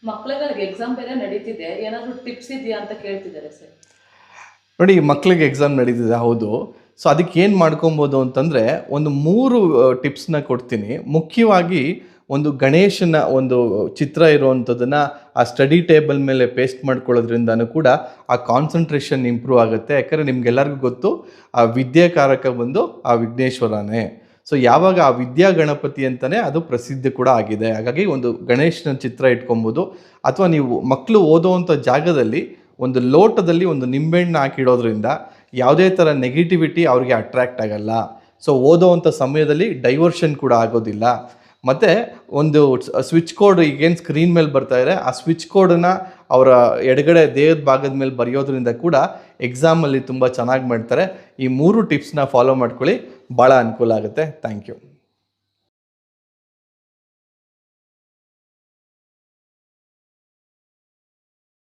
ಮಕ್ಕಳಿಗೆ ಎಕ್ಸಾಮ್ ಬೇರೆ ನಡೀತಿದೆ, ಏನಾದರೂ ಟಿಪ್ಸ್ ಇದೆಯಾ ಅಂತ ಕೇಳ್ತಿದ್ದಾರೆ ಸರ್. ನೋಡಿ, ಮಕ್ಕಳಿಗೆ ಎಕ್ಸಾಮ್ ನಡೀತಿದೆ, ಹೌದು. ಸೊ ಅದಕ್ಕೆ ಏನು ಮಾಡ್ಕೊಬೋದು ಅಂತಂದರೆ, ಒಂದು 3 ಟಿಪ್ಸ್ನ ಕೊಡ್ತೀನಿ. ಮುಖ್ಯವಾಗಿ ಒಂದು ಗಣೇಶನ ಒಂದು ಚಿತ್ರ ಇರುವಂಥದ್ದನ್ನು ಆ ಸ್ಟಡಿ ಟೇಬಲ್ ಮೇಲೆ ಪೇಸ್ಟ್ ಮಾಡ್ಕೊಳ್ಳೋದ್ರಿಂದನೂ ಕೂಡ ಆ ಕಾನ್ಸಂಟ್ರೇಷನ್ ಇಂಪ್ರೂವ್ ಆಗುತ್ತೆ. ಯಾಕಂದರೆ ನಿಮ್ಗೆಲ್ಲರಿಗೂ ಗೊತ್ತು, ಆ ವಿದ್ಯಾಕಾರಕ ಬಂದು ಆ ವಿಘ್ನೇಶ್ವರನೇ. ಸೊ ಯಾವಾಗ ಆ ವಿದ್ಯಾ ಗಣಪತಿ ಅಂತಲೇ ಅದು ಪ್ರಸಿದ್ಧಿ ಕೂಡ ಆಗಿದೆ. ಹಾಗಾಗಿ ಒಂದು ಗಣೇಶನ ಚಿತ್ರ ಇಟ್ಕೊಬೋದು. ಅಥವಾ ನೀವು ಮಕ್ಕಳು ಓದೋವಂಥ ಜಾಗದಲ್ಲಿ ಒಂದು ಲೋಟದಲ್ಲಿ ಒಂದು ನಿಂಬೆಹಣ್ಣು ಹಾಕಿಡೋದ್ರಿಂದ ಯಾವುದೇ ಥರ ನೆಗೆಟಿವಿಟಿ ಅವ್ರಿಗೆ ಅಟ್ರ್ಯಾಕ್ಟ್ ಆಗಲ್ಲ. ಸೊ ಓದೋವಂಥ ಸಮಯದಲ್ಲಿ ಡೈವರ್ಷನ್ ಕೂಡ ಆಗೋದಿಲ್ಲ. ಮತ್ತು ಒಂದು ಸ್ವಿಚ್ ಕೋಡ್ ಈಗೇನು ಸ್ಕ್ರೀನ್ ಮೇಲೆ ಬರ್ತಾ ಇದೆ, ಆ ಸ್ವಿಚ್ ಕೋಡನ್ನು ಅವರ ಎಡಗಡೆ ದೇಹದ ಭಾಗದ ಮೇಲೆ ಬರೆಯೋದ್ರಿಂದ ಕೂಡ ಎಕ್ಸಾಮಲ್ಲಿ ತುಂಬ ಚೆನ್ನಾಗಿ ಮಾಡ್ತಾರೆ. ಈ 3 ಟಿಪ್ಸ್ನ ಫಾಲೋ ಮಾಡ್ಕೊಳ್ಳಿ, ಭಾಳ ಅನುಕೂಲ ಆಗುತ್ತೆ. Thank you.